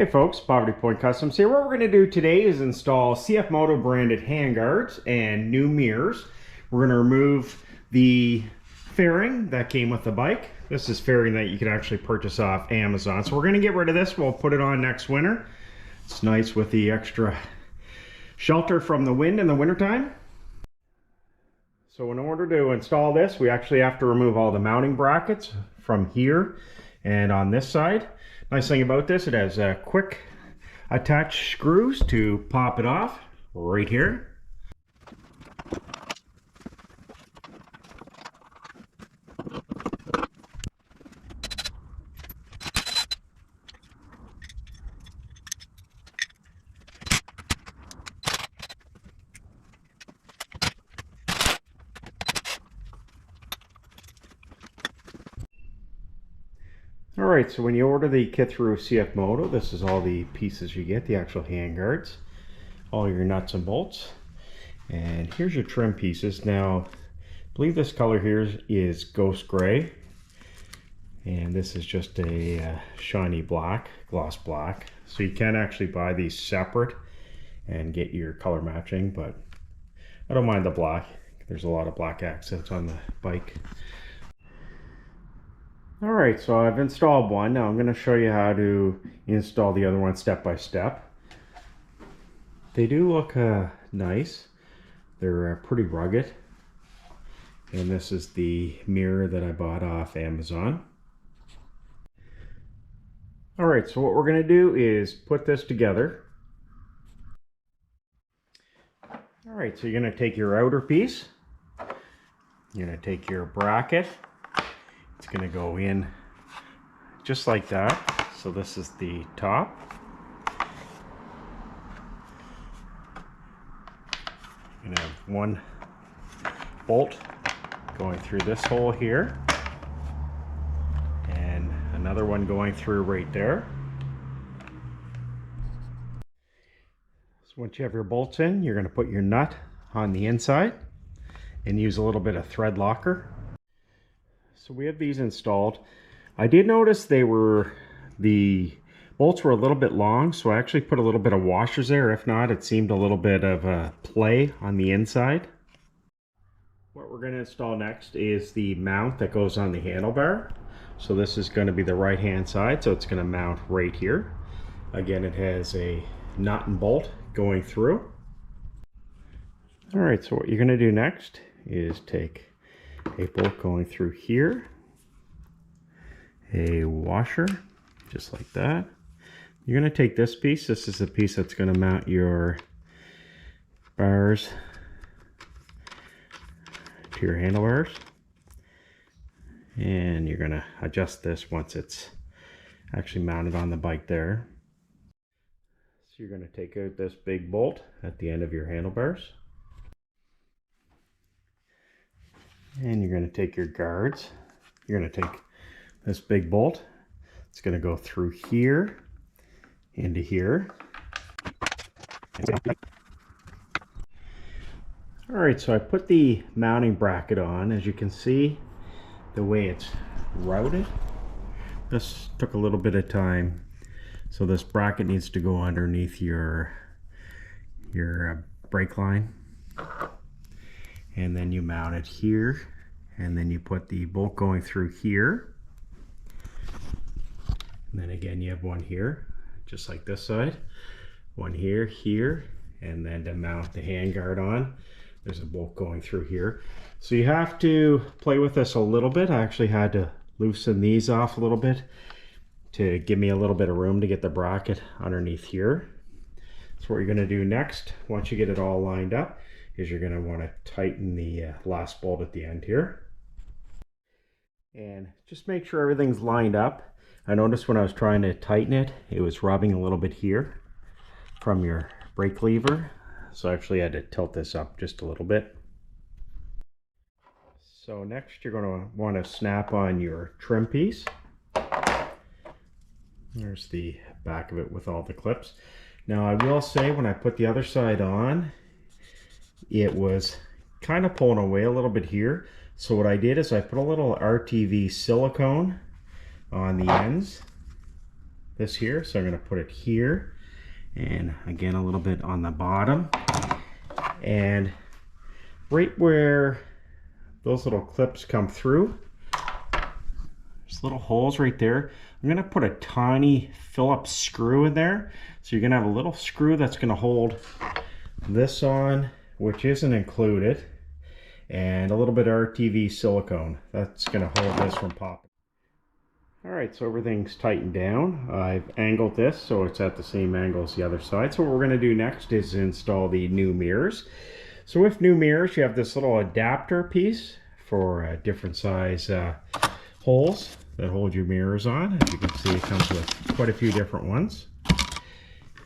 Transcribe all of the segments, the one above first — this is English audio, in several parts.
Hey folks, Poverty Point Customs here. What we're going to do today is install Cfmoto branded handguards and new mirrors. We're going to remove the fairing that came with the bike. This is fairing that you can actually purchase off Amazon. So we're going to get rid of this. We'll put it on next winter. It's nice with the extra shelter from the wind in the wintertime. So in order to install this, we actually have to remove all the mounting brackets from here and on this side. Nice thing about this, it has quick attach screws to pop it off right here. Alright, so when you order the kit through Cfmoto, this is all the pieces you get, the actual handguards, all your nuts and bolts, and here's your trim pieces. Now, I believe this color here is ghost gray, and this is just a shiny black, gloss black, so you can actually buy these separate and get your color matching, but I don't mind the black. There's a lot of black accents on the bike. Alright, so I've installed one. Now I'm going to show you how to install the other one step by step. They do look nice. They're pretty rugged. And this is the mirror that I bought off Amazon. Alright, so what we're going to do is put this together. Alright, so you're going to take your outer piece. You're going to take your bracket. It's going to go in just like that. So this is the top. You're going to have one bolt going through this hole here and another one going through right there. So once you have your bolts in, you're going to put your nut on the inside and use a little bit of thread locker. So we have these installed. I did notice the bolts were a little bit long, so I actually put a little bit of washers there. If not, it seemed a little bit of a play on the inside. What we're going to install next is the mount that goes on the handlebar. So this is going to be the right hand side, so it's going to mount right here. Again, it has a nut and bolt going through. Alright, so what you're going to do next is take a bolt going through here, a washer, just like that. You're going to take this piece. This is the piece that's going to mount your bars to your handlebars. And you're going to adjust this once it's actually mounted on the bike there. So you're going to take out this big bolt at the end of your handlebars. And you're going to take your guards. You're going to take this big bolt. It's going to go through here into here. Alright, so I put the mounting bracket on. As you can see, the way it's routed, this took a little bit of time. So this bracket needs to go underneath your brake line. And then you mount it here, and then you put the bolt going through here, and then again you have one here just like this side, one here, and then to mount the handguard on, there's a bolt going through here. So you have to play with this a little bit. I actually had to loosen these off a little bit to give me a little bit of room to get the bracket underneath here. So what you're going to do next, once you get it all lined up, is you're going to want to tighten the last bolt at the end here. And just make sure everything's lined up. I noticed when I was trying to tighten it, it was rubbing a little bit here from your brake lever. So I actually had to tilt this up just a little bit. So next you're going to want to snap on your trim piece. There's the back of it with all the clips. Now I will say, when I put the other side on, it was kind of pulling away a little bit here. So what I did is I put a little RTV silicone on the ends, this here, so I'm going to put it here, and again a little bit on the bottom, and right where those little clips come through, there's little holes right there. I'm going to put a tiny Phillips screw in there, so you're going to have a little screw that's going to hold this on, which isn't included, and a little bit of RTV silicone that's going to hold this from popping. Alright, so everything's tightened down. I've angled this so it's at the same angle as the other side. So what we're going to do next is install the new mirrors. So with new mirrors, you have this little adapter piece for different size holes that hold your mirrors on. As you can see, it comes with quite a few different ones.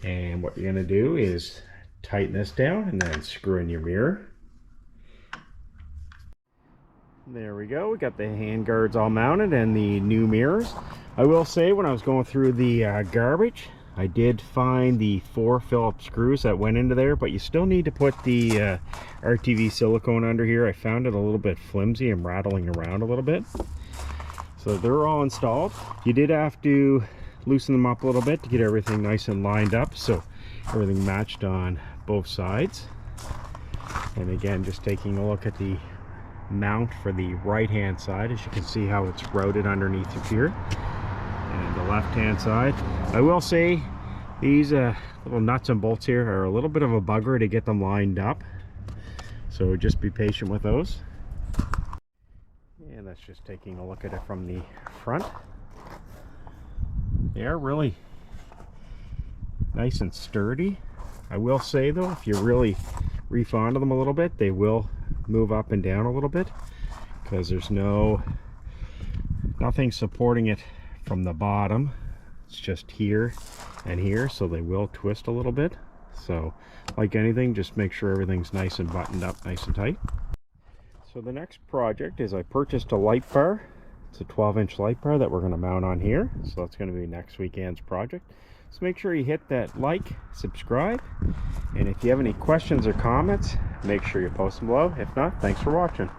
And what you're going to do is tighten this down and then screw in your mirror. There we go, we got the hand guards all mounted and the new mirrors. I will say, when I was going through the garbage, I did find the 4 Phillips screws that went into there, but you still need to put the RTV silicone under here. I found it a little bit flimsy and rattling around a little bit. So they're all installed. You did have to loosen them up a little bit to get everything nice and lined up, so everything matched on both sides. And again, just taking a look at the mount for the right hand side, as you can see how it's routed underneath of here, and the left hand side. I will say these little nuts and bolts here are a little bit of a bugger to get them lined up, so just be patient with those. And that's just taking a look at it from the front. They are really nice and sturdy. I will say though, if you really reef onto them a little bit, they will move up and down a little bit, because there's nothing supporting it from the bottom. It's just here and here, so they will twist a little bit. So like anything, just make sure everything's nice and buttoned up, nice and tight. So the next project is I purchased a light bar. It's a 12-inch light bar that we're going to mount on here, so that's going to be next weekend's project. So make sure you hit that like, subscribe, and if you have any questions or comments, make sure you post them below. If not, thanks for watching.